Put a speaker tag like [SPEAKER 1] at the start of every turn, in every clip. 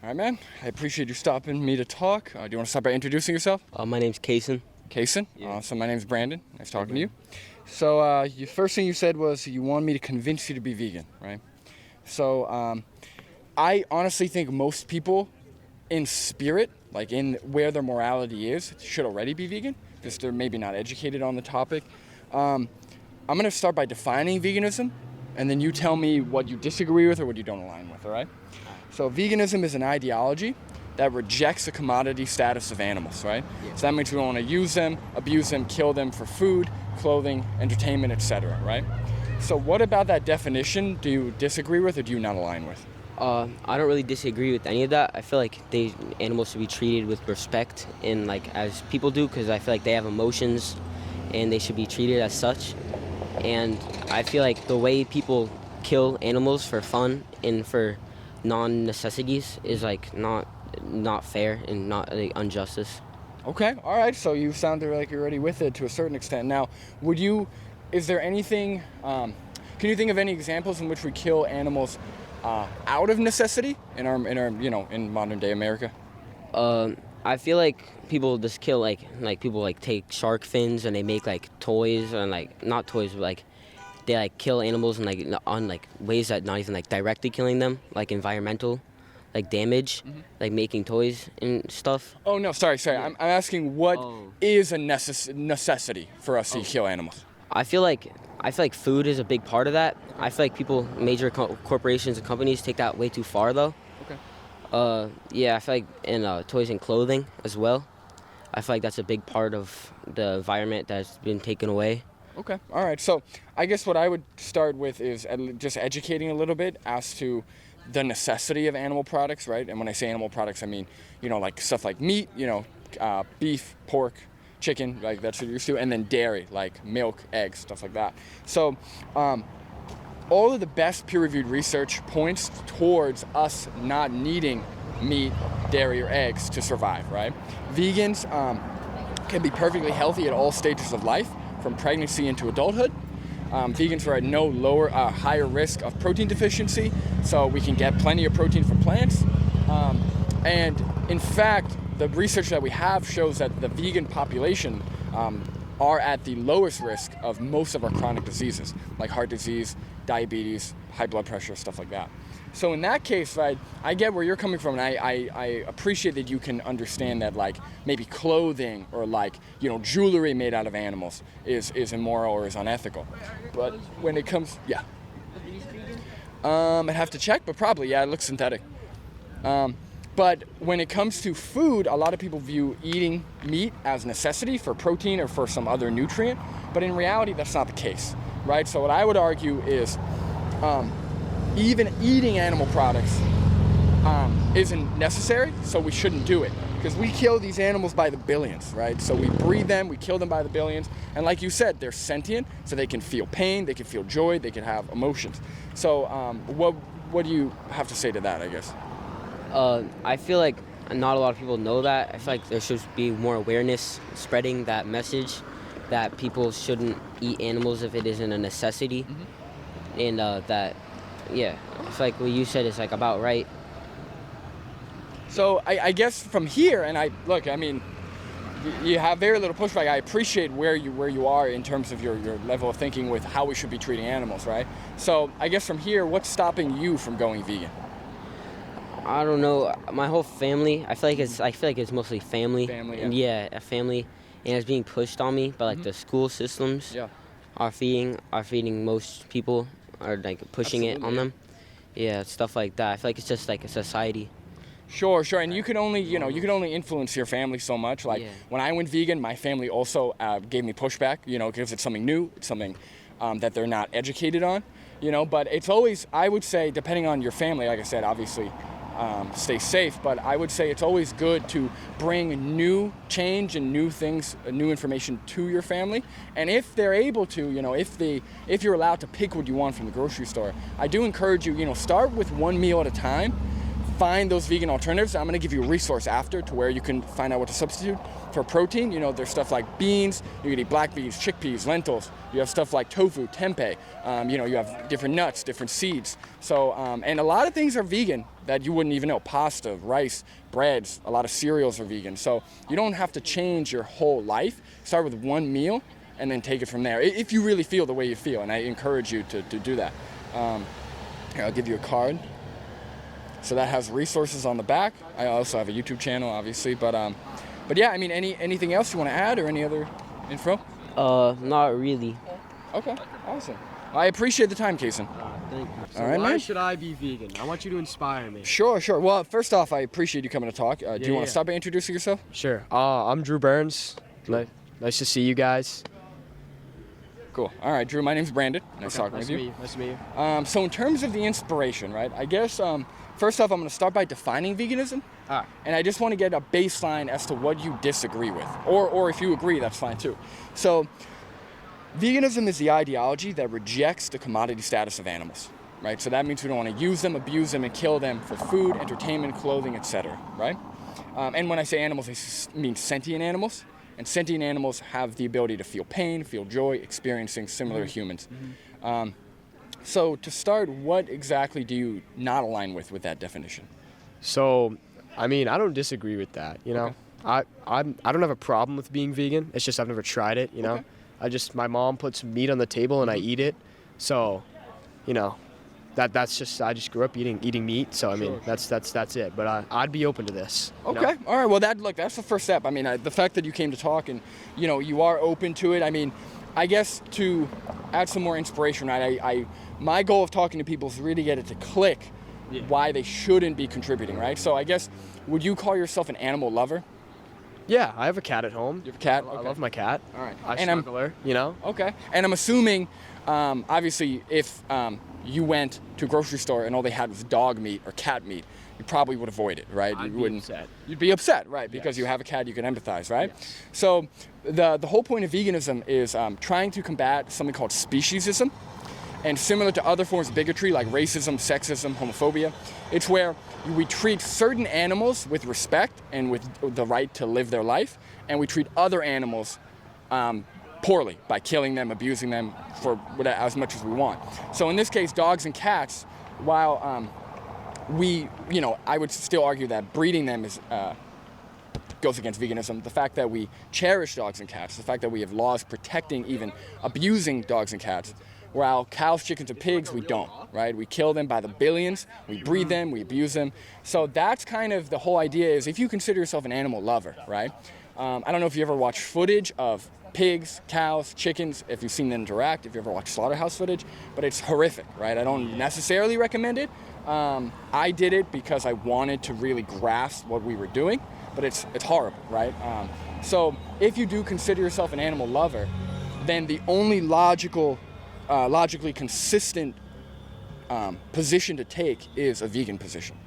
[SPEAKER 1] All right, man. I appreciate you stopping me to talk. Do you want to start by introducing yourself?
[SPEAKER 2] My name's Kason.
[SPEAKER 1] Kason?
[SPEAKER 2] Yeah.
[SPEAKER 1] So my name's Brandon. Nice talking to you. So the first thing you said was you wanted me to convince you to be vegan, right? So I honestly think most people in spirit, like in where their morality is, should already be vegan, because they're maybe not educated on the topic. I'm going to start by defining veganism, and then you tell me what you disagree with or what you don't align with, all right? So veganism is an ideology that rejects the commodity status of animals, right?
[SPEAKER 2] Yeah.
[SPEAKER 1] So that means we don't want to use them, abuse them, kill them for food, clothing, entertainment, etc., right? So what about that definition do you disagree with or do you not align with?
[SPEAKER 2] I don't really disagree with any of that. I feel like animals should be treated with respect and like as people do, because I feel like they have emotions and they should be treated as such. And I feel like the way people kill animals for fun and for non-necessities is like not fair and not like injustice.
[SPEAKER 1] Okay, all right. So you sounded like you're already with it to a certain extent. Now, is there anything, can you think of any examples in which we kill animals out of necessity in our in modern day America?
[SPEAKER 2] I feel like people just kill like people like take shark fins and they make like toys and like not toys but like they like kill animals and like on like ways that not even like directly killing them, like environmental like damage, like making toys and stuff.
[SPEAKER 1] Oh no, sorry.
[SPEAKER 2] Yeah.
[SPEAKER 1] I'm asking what is a necessity for us to kill animals?
[SPEAKER 2] I feel like food is a big part of that. I feel like major corporations and companies take that way too far though.
[SPEAKER 1] Okay.
[SPEAKER 2] Yeah, I feel like in toys and clothing as well. I feel like that's a big part of the environment that's been taken away.
[SPEAKER 1] Okay. All right. So I guess what I would start with is just educating a little bit as to the necessity of animal products, right? And when I say animal products, I mean, like stuff like meat, beef, pork, chicken, like that's what you're used to, and then dairy, like milk, eggs, stuff like that. So all of the best peer-reviewed research points towards us not needing meat, dairy, or eggs to survive, right? Vegans can be perfectly healthy at all stages of life, from pregnancy into adulthood. Vegans are at higher risk of protein deficiency, so we can get plenty of protein from plants. And in fact, the research that we have shows that the vegan population are at the lowest risk of most of our chronic diseases, like heart disease, diabetes, high blood pressure, stuff like that. So in that case, right, I get where you're coming from, and I appreciate that you can understand that, like, maybe clothing or, like, jewelry made out of animals is immoral or is unethical. But when it comes, yeah. I'd have to check, but probably, yeah, it looks synthetic. But when it comes to food, a lot of people view eating meat as necessity for protein or for some other nutrient, but in reality, that's not the case, right? So what I would argue is even eating animal products isn't necessary, so we shouldn't do it. Because we kill these animals by the billions, right? So we breed them, we kill them by the billions, and like you said, they're sentient, so they can feel pain, they can feel joy, they can have emotions. So what do you have to say to that, I guess?
[SPEAKER 2] I feel like not a lot of people know that. I feel like there should be more awareness spreading that message that people shouldn't eat animals if it isn't a necessity. And yeah, I feel like what you said is like about right.
[SPEAKER 1] So I guess from here, and you have very little pushback. I appreciate where you are in terms of your level of thinking with how we should be treating animals, right? So I guess from here, what's stopping you from going vegan?
[SPEAKER 2] I don't know. My whole family. I feel like it's mostly family.
[SPEAKER 1] Family,
[SPEAKER 2] And
[SPEAKER 1] yeah.
[SPEAKER 2] a family, and it's being pushed on me by like the school systems.
[SPEAKER 1] Yeah.
[SPEAKER 2] Are feeding most people, are like pushing it on them. Yeah, stuff like that. I feel like it's just like a society.
[SPEAKER 1] Sure, and you can only influence your family so much. Like when I went vegan, my family also gave me pushback, because it's something new, it's something that they're not educated on, but it's always, I would say, depending on your family, like I said, obviously, stay safe, but I would say it's always good to bring new change and new things, new information to your family. And if they're able to, if you're allowed to pick what you want from the grocery store, I do encourage you, start with one meal at a time. find those vegan alternatives. I'm going to give you a resource after to where you can find out what to substitute for protein. You know, there's stuff like beans. You can eat black beans, chickpeas, lentils. You have stuff like tofu, tempeh. You know, you have different nuts, different seeds. So, and a lot of things are vegan that you wouldn't even know. Pasta, rice, breads, a lot of cereals are vegan. So you don't have to change your whole life. Start with one meal and then take it from there, if you really feel the way you feel. And I encourage you to do that. Here, I'll give you a card. So that has resources on the back. I also have a YouTube channel, obviously, but yeah, I mean, anything else you want to add or any other info?
[SPEAKER 2] Not really.
[SPEAKER 1] Okay, awesome. I appreciate the time, Kason.
[SPEAKER 3] Thank you. So
[SPEAKER 1] All right,
[SPEAKER 3] why
[SPEAKER 1] man.
[SPEAKER 3] should I be vegan? I want you to inspire me.
[SPEAKER 1] Sure. Well, first off, I appreciate you coming to talk. Do you want to start by introducing yourself?
[SPEAKER 3] Sure. I'm Drew Burns. Nice to see you guys.
[SPEAKER 1] Cool. All right, Drew, my name's Brandon. Nice talking with you.
[SPEAKER 3] Nice to meet you.
[SPEAKER 1] So in terms of the inspiration, right, I guess first off, I'm going to start by defining veganism. And I just want to get a baseline as to what you disagree with. Or if you agree, that's fine too. So veganism is the ideology that rejects the commodity status of animals, right? So that means we don't want to use them, abuse them, and kill them for food, entertainment, clothing, etc., right? And when I say animals, I mean sentient animals. And sentient animals have the ability to feel pain, feel joy, experiencing similar to humans. So to start, what exactly do you not align with that definition?
[SPEAKER 3] So, I mean, I don't disagree with that. You know, I don't have a problem with being vegan. It's just I've never tried it. You know, my mom puts meat on the table and I eat it. So, you know, that's just I just grew up eating meat. So I mean, that's it. But I'd be open to this.
[SPEAKER 1] Okay.
[SPEAKER 3] Know?
[SPEAKER 1] All right. Well, that's the first step. I mean, the fact that you came to talk and you know you are open to it. I mean, I guess to add some more inspiration, right? My goal of talking to people is really get it to click why they shouldn't be contributing, right? So I guess, would you call yourself an animal lover?
[SPEAKER 3] Yeah, I have a cat at home.
[SPEAKER 1] You have a cat?
[SPEAKER 3] I love my cat.
[SPEAKER 1] All right.
[SPEAKER 3] I snuggle her, you know?
[SPEAKER 1] Okay. And I'm assuming, obviously, if you went to a grocery store and all they had was dog meat or cat meat, you probably would avoid it, right?
[SPEAKER 3] I'd
[SPEAKER 1] You
[SPEAKER 3] be upset.
[SPEAKER 1] You'd be upset, right? Because you have a cat, you can empathize, right? Yes. So the whole point of veganism is trying to combat something called speciesism. And similar to other forms of bigotry like racism, sexism, homophobia, it's where we treat certain animals with respect and with the right to live their life, and we treat other animals poorly by killing them, abusing them for as much as we want. So in this case, dogs and cats, while I would still argue that breeding them goes against veganism. The fact that we cherish dogs and cats, the fact that we have laws protecting even abusing dogs and cats, while cows, chickens, and pigs, we don't, right? We kill them by the billions, we breed them, we abuse them. So that's kind of the whole idea is if you consider yourself an animal lover, right? I don't know if you ever watched footage of pigs, cows, chickens, if you've seen them interact, if you ever watched slaughterhouse footage, but it's horrific, right? I don't necessarily recommend it. I did it because I wanted to really grasp what we were doing, but it's horrible, right? So if you do consider yourself an animal lover, then the only logically consistent position to take is a vegan position.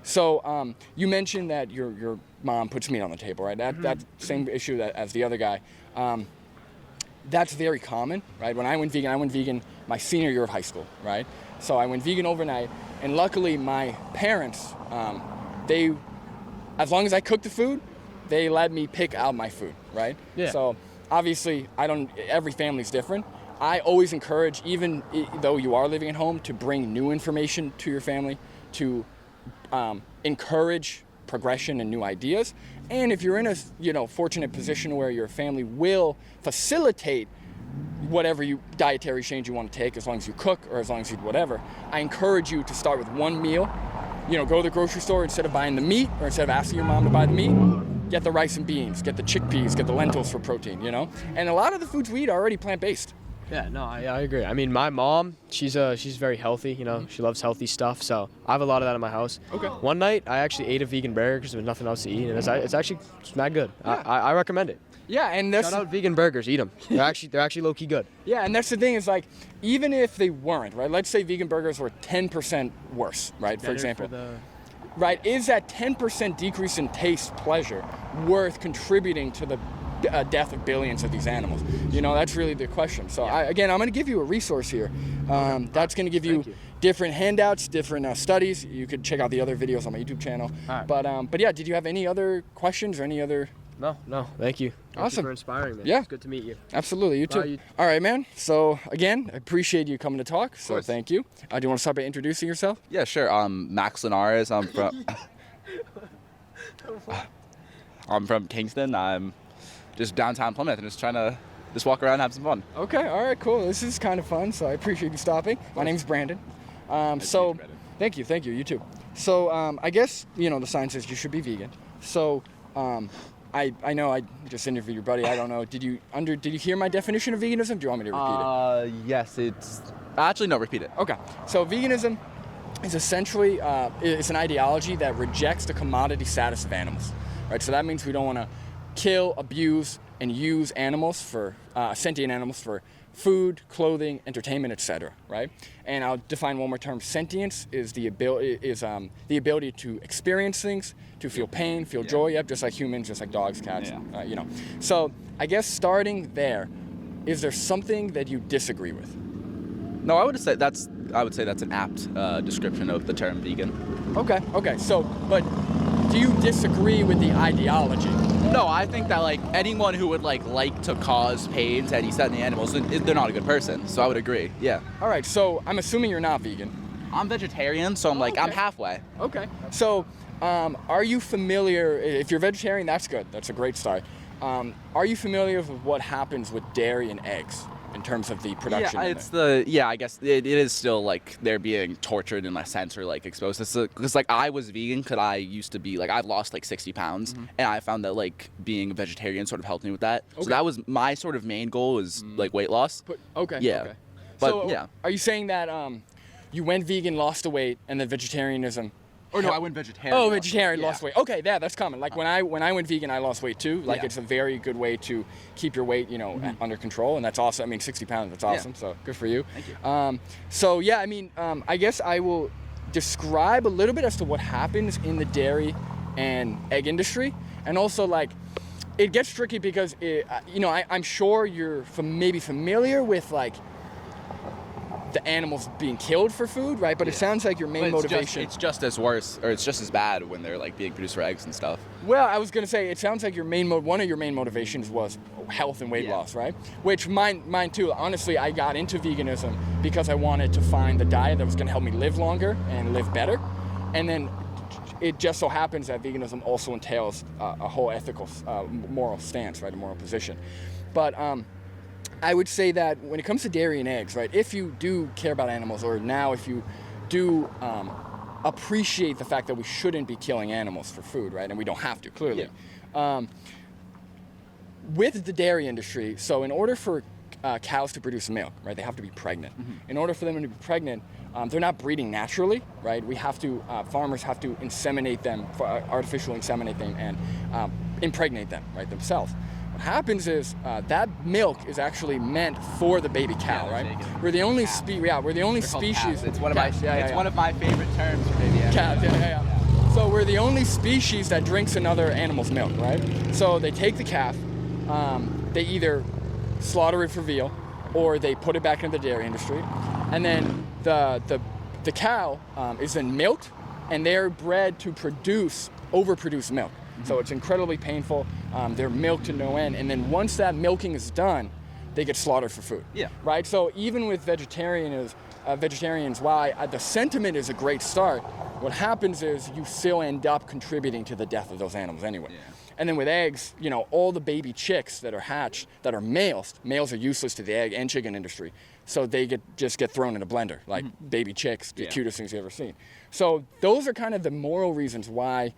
[SPEAKER 1] So you mentioned that your mom puts meat on the table, right? That's the same issue as the other guy. That's very common, right? When I went vegan my senior year of high school, right? So I went vegan overnight, and luckily my parents, as long as I cooked the food, they let me pick out my food, right?
[SPEAKER 3] Yeah.
[SPEAKER 1] So obviously every family's different. I always encourage, even though you are living at home, to bring new information to your family, to encourage progression and new ideas. And if you're in a fortunate position where your family will facilitate whatever dietary change you want to take, as long as you cook or as long as you do whatever, I encourage you to start with one meal. Go to the grocery store, instead of buying the meat or instead of asking your mom to buy the meat, get the rice and beans, get the chickpeas, get the lentils for protein, And a lot of the foods we eat are already plant-based.
[SPEAKER 3] Yeah, no, I agree. I mean, my mom, she's very healthy, She loves healthy stuff, so I have a lot of that in my house.
[SPEAKER 1] Okay.
[SPEAKER 3] One night, I actually ate a vegan burger because there was nothing else to eat, and it's mad good.
[SPEAKER 1] Yeah.
[SPEAKER 3] I recommend it.
[SPEAKER 1] Yeah, and that's
[SPEAKER 3] Shout out vegan burgers, eat them. They're actually low-key good.
[SPEAKER 1] Yeah, and that's the thing is like, even if they weren't, right? Let's say vegan burgers were 10% worse, right? For example. Right, is that 10% decrease in taste pleasure worth contributing to the death of billions of these animals? That's really the question. So I'm going to give you a resource here. That's going to give you different handouts, different studies. You could check out the other videos on my YouTube channel.
[SPEAKER 3] All right.
[SPEAKER 1] But yeah, did you have any other questions or any other?
[SPEAKER 3] No, thank you. Thank you
[SPEAKER 1] Awesome.
[SPEAKER 3] for inspiring me.
[SPEAKER 1] Yeah.
[SPEAKER 3] It's good to meet you.
[SPEAKER 1] Absolutely, you too.
[SPEAKER 3] Bye, you-
[SPEAKER 1] All right, man. So again, I appreciate you coming to talk. So
[SPEAKER 4] course.
[SPEAKER 1] thank you. Do you want to start by introducing yourself?
[SPEAKER 4] Yeah, sure. Max Linares. I'm from Kingston. I'm just downtown Plymouth and just trying to just walk around and have some fun.
[SPEAKER 1] Okay. All right. Cool. This is kind of fun. So I appreciate you stopping. My name's Brandon. So
[SPEAKER 4] Brandon.
[SPEAKER 1] thank you. You too. So I guess the sign says you should be vegan. So I know I just interviewed your buddy. I don't know. Did you hear my definition of veganism? Do you want me to repeat it?
[SPEAKER 4] Yes, it's actually no. Repeat it.
[SPEAKER 1] Okay. So veganism is essentially it's an ideology that rejects the commodity status of animals. Right. So that means we don't want to kill, abuse, and use animals for sentient animals for food, clothing, entertainment, etc. Right? And I'll define one more term. Sentience is the ability to experience things, to feel pain, feel joy. Yep, just like humans, just like dogs, cats.
[SPEAKER 4] Yeah.
[SPEAKER 1] So I guess starting there, is there something that you disagree with?
[SPEAKER 4] No, I would say that's an apt description of the term vegan.
[SPEAKER 1] Okay. So, but do you disagree with the ideology?
[SPEAKER 4] No, I think that like anyone who would like to cause pain to any sentient animals, they're not a good person. So I would agree. Yeah.
[SPEAKER 1] All right. So I'm assuming you're not vegan.
[SPEAKER 4] I'm vegetarian, so I'm
[SPEAKER 1] okay.
[SPEAKER 4] I'm halfway.
[SPEAKER 1] Okay. So, are you familiar? If you're vegetarian, that's good. That's a great start. Are you familiar with what happens with dairy and eggs in terms of the production?
[SPEAKER 4] I guess it is still like they're being tortured in a sense or like exposed. Because like I was vegan because I used to be I've lost like 60 pounds and I found that like being a vegetarian sort of helped me with that.
[SPEAKER 1] Okay.
[SPEAKER 4] So that was my sort of main goal is like weight loss.
[SPEAKER 1] Okay.
[SPEAKER 4] Yeah.
[SPEAKER 1] Okay.
[SPEAKER 4] But
[SPEAKER 1] so,
[SPEAKER 4] yeah.
[SPEAKER 1] Are you saying that you went vegan, lost the weight, and then vegetarianism?
[SPEAKER 4] Or no, I went vegetarian.
[SPEAKER 1] Oh, vegetarian,
[SPEAKER 4] Yeah.
[SPEAKER 1] lost weight. Okay, yeah, that's common. Like when I went vegan, I lost weight too. Like
[SPEAKER 4] Yeah.
[SPEAKER 1] it's a very good way to keep your weight, under control, and that's awesome. I mean, 60 pounds, that's awesome.
[SPEAKER 4] Yeah.
[SPEAKER 1] So good for you.
[SPEAKER 4] Thank you.
[SPEAKER 1] So yeah, I mean, I guess I will describe a little bit as to what happens in the dairy and egg industry, and also like it gets tricky because I'm sure you're maybe familiar with like the animals being killed for food, right? But it sounds like your main motivation.
[SPEAKER 4] It's just as worse, or it's just as bad when they're like being produced for eggs and stuff.
[SPEAKER 1] Well, I was gonna say it sounds like one of your main motivations was health and weight loss, right? Which mine too. Honestly, I got into veganism because I wanted to find the diet that was gonna help me live longer and live better, and then it just so happens that veganism also entails a whole ethical, moral stance, right? A moral position, but. I would say that when it comes to dairy and eggs, right, if you do care about animals, or now if you do appreciate the fact that we shouldn't be killing animals for food, right, and we don't have to, clearly. Yeah. With the dairy industry, so in order for cows to produce milk, right, they have to be pregnant. Mm-hmm. In order for them to be pregnant, they're not breeding naturally, right? We have to, farmers have to inseminate them, artificially inseminate them and impregnate them, right, themselves. What happens is that milk is actually meant for the baby cow, right? We're the only species.
[SPEAKER 4] It's one of my favorite terms for baby
[SPEAKER 1] calves. Yeah. So we're the only species that drinks another animal's milk, right? So they take the calf, they either slaughter it for veal, or they put it back into the dairy industry, and then the cow is then milked, and they're bred to overproduce milk. So it's incredibly painful. They're milked to no end, and then once that milking is done, they get slaughtered for food.
[SPEAKER 4] Yeah.
[SPEAKER 1] Right. So even with vegetarians, while the sentiment is a great start, what happens is you still end up contributing to the death of those animals anyway. Yeah. And then with eggs, all the baby chicks that are hatched that are males are useless to the egg and chicken industry. So they just get thrown in a blender, like baby chicks, the cutest things you've ever seen. So those are kind of the moral reasons why,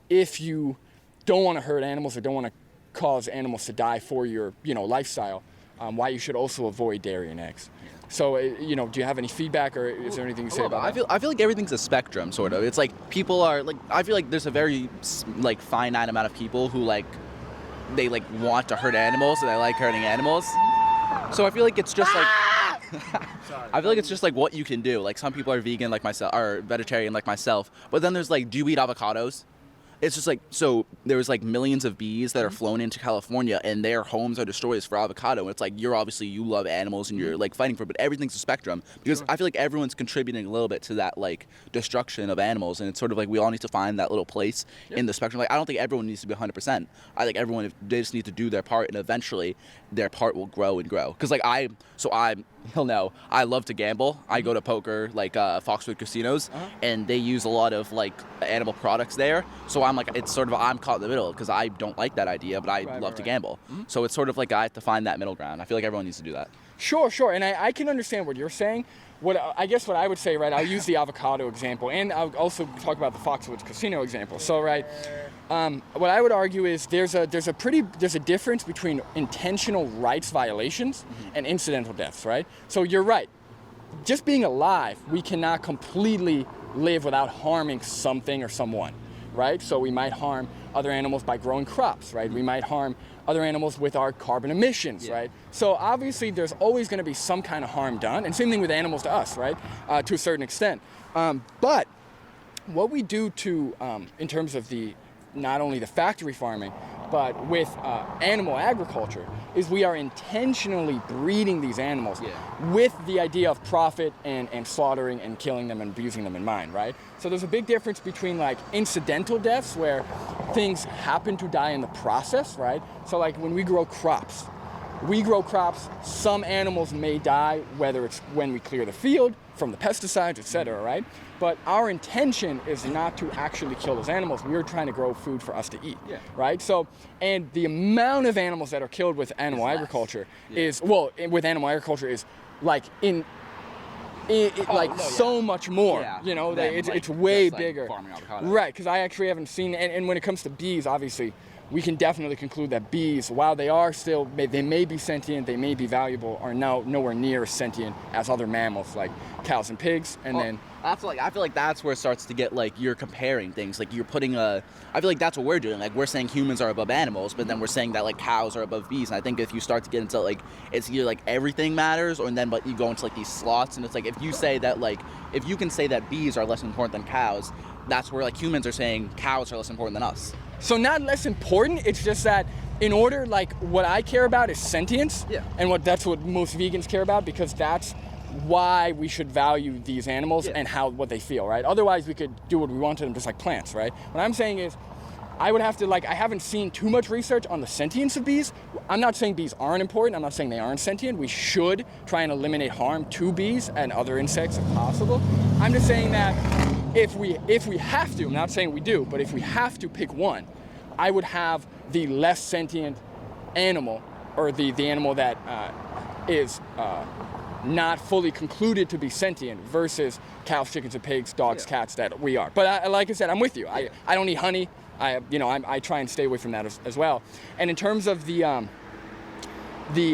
[SPEAKER 1] if you don't want to hurt animals or don't want to cause animals to die for your, lifestyle, why you should also avoid dairy and eggs. So, do you have any feedback, or is there anything you say about that?
[SPEAKER 4] I feel like everything's a spectrum, sort of. It's like people are like, I feel like there's a very like finite amount of people who they want to hurt animals and they like hurting animals. So I feel like it's just like. I feel like it's just like what you can do. Like some people are vegan like myself, or vegetarian like myself, but then there's like, do you eat avocados? it's just like, so there's like millions of bees that are flown into California and their homes are destroyed for avocado. And it's like, you love animals and you're like fighting for it, but everything's a spectrum, because I feel like everyone's contributing a little bit to that like destruction of animals. And it's sort of like, we all need to find that little place in the spectrum. Like, I don't think everyone needs to be 100%. I think everyone, if they just need to do their part, and eventually their part will grow and grow. Cause like he'll know, I love to gamble. I go to poker, like Foxwood casinos, and they use a lot of like animal products there. So I'm like, it's sort of, I'm caught in the middle because I don't like that idea, but I love to gamble. So it's sort of like I have to find that middle ground. I feel like everyone needs to do that.
[SPEAKER 1] Sure. And I can understand what you're saying. What I would say, right, I'll use the avocado example, and I'll also talk about the Foxwoods Casino example. So, right, what I would argue is there's a difference between intentional rights violations and incidental deaths, right? So you're right. Just being alive, we cannot completely live without harming something or someone, right? So we might harm other animals by growing crops, right? We might harm other animals with our carbon emissions, right? So obviously there's always going to be some kind of harm done, and same thing with animals to us, right? To a certain extent. But what we do in terms of not only the factory farming, but with animal agriculture, is we are intentionally breeding these animals with the idea of profit and slaughtering and killing them and abusing them in mind, right? So there's a big difference between like incidental deaths where things happen to die in the process, right? So like when we grow crops, some animals may die, whether it's when we clear the field from the pesticides, etc., right? But our intention is not to actually kill those animals. We're trying to grow food for us to eat, right? So, and the amount of animals that are killed with animal agriculture is like so much more, it's way bigger. Right, because I actually haven't seen, and when it comes to bees, obviously, we can definitely conclude that bees, while they may be sentient, they may be valuable, are now nowhere near as sentient as other mammals like cows and pigs. And then
[SPEAKER 4] I feel like that's where it starts to get like, you're comparing things. Like, you're putting I feel like that's what we're doing. Like, we're saying humans are above animals, but then we're saying that like cows are above bees. And I think if you start to get into like, it's either like everything matters, but you go into like these slots, and it's like, if you say that like, if you can say that bees are less important than cows, that's where like humans are saying cows are less important than us.
[SPEAKER 1] So not less important, it's just that in order, like, what I care about is sentience, and that's what most vegans care about, because that's why we should value these animals and what they feel, right? Otherwise, we could do what we want to them, just like plants, right? What I'm saying is, I would have to, I haven't seen too much research on the sentience of bees. I'm not saying bees aren't important. I'm not saying they aren't sentient. We should try and eliminate harm to bees and other insects if possible. I'm just saying that if we have to, I'm not saying we do, but if we have to pick one, I would have the less sentient animal, or the animal that is not fully concluded to be sentient, versus cows, chickens, and pigs, dogs, cats that we are. But like I said, I'm with you. I don't eat honey. I try and stay away from that as well. And in terms of the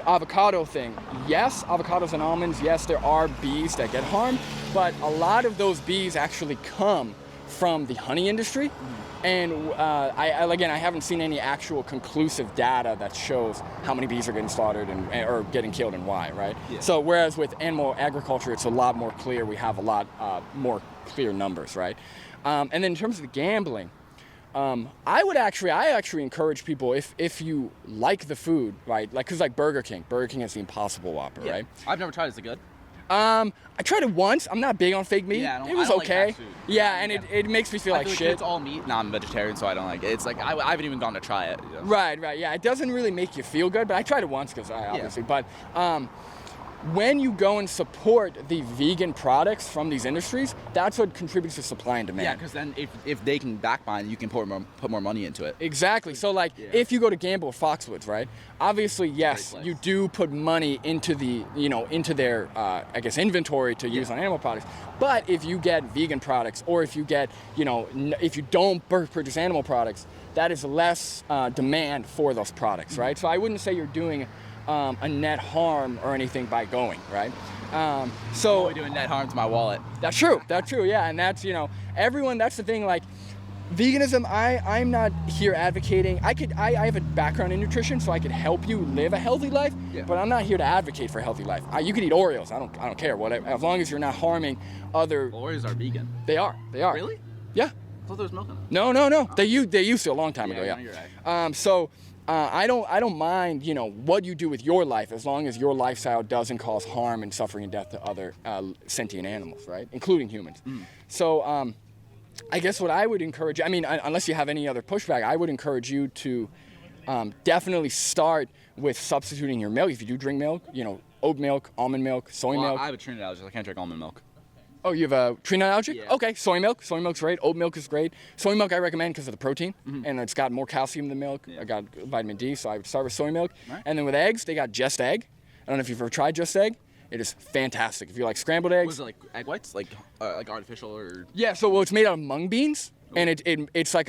[SPEAKER 1] avocado thing, yes, avocados and almonds, yes, there are bees that get harmed, but a lot of those bees actually come from the honey industry. And I haven't seen any actual conclusive data that shows how many bees are getting slaughtered or getting killed and why, right? So whereas with animal agriculture, it's a lot more clear. We have a lot more clear numbers, right? And then in terms of the gambling, I actually encourage people, if you like the food, right? Like, cause like Burger King has the Impossible Whopper, right?
[SPEAKER 4] I've never tried it. Is it good?
[SPEAKER 1] I tried it once. I'm not big on fake meat.
[SPEAKER 4] Yeah,
[SPEAKER 1] it was
[SPEAKER 4] I don't
[SPEAKER 1] okay.
[SPEAKER 4] like fast food.
[SPEAKER 1] And it makes me feel like shit.
[SPEAKER 4] It's all meat. No, I'm a vegetarian, so I don't like it. It's like, I haven't even gone to try it.
[SPEAKER 1] Right. Yeah, it doesn't really make you feel good, but I tried it once because obviously. But when you go and support the vegan products from these industries, that's what contributes to supply and demand.
[SPEAKER 4] Yeah, because then if they can backbind, you can put more money into it.
[SPEAKER 1] Exactly. So if you go to gamble with Foxwoods, right? Obviously, yes, you do put money into into their inventory to use on animal products. But if you get vegan products, or if you get if you don't produce animal products, that is less demand for those products, right? So I wouldn't say you're doing a net harm or anything by going, right? So
[SPEAKER 4] I'm only doing net harm to my wallet.
[SPEAKER 1] That's true, yeah. And that's, everyone, that's the thing, like, veganism, I'm not here advocating. I have a background in nutrition, so I could help you live a healthy life, but I'm not here to advocate for a healthy life. You could eat Oreos, I don't care, whatever, as long as you're not harming other...
[SPEAKER 4] Oreos are vegan.
[SPEAKER 1] They are.
[SPEAKER 4] Really?
[SPEAKER 1] Yeah.
[SPEAKER 4] thought there was milk in it.
[SPEAKER 1] No. They used to a long time ago.
[SPEAKER 4] Yeah,
[SPEAKER 1] Yeah.
[SPEAKER 4] you're right.
[SPEAKER 1] I don't mind, what you do with your life as long as your lifestyle doesn't cause harm and suffering and death to other sentient animals, right, including humans. So I guess what I would encourage, unless you have any other pushback, I would encourage you to definitely start with substituting your milk. If you do drink milk, oat milk, almond milk, soy
[SPEAKER 4] Well,
[SPEAKER 1] milk.
[SPEAKER 4] I have a treated allergy. I can't drink almond milk.
[SPEAKER 1] Oh, you have a tree nut allergy?
[SPEAKER 4] Yeah.
[SPEAKER 1] Okay, soy milk. Soy milk's great. Oat milk is great. Soy milk I recommend because of the protein, and it's got more calcium than milk.
[SPEAKER 4] Yeah.
[SPEAKER 1] I got vitamin D, so I would start with soy milk.
[SPEAKER 4] Right.
[SPEAKER 1] And then with eggs, they got Just Egg. I don't know if you've ever tried Just Egg. It is fantastic. If you like scrambled eggs.
[SPEAKER 4] Was it like egg whites, like artificial or?
[SPEAKER 1] Yeah, so it's made out of mung beans, and it's like a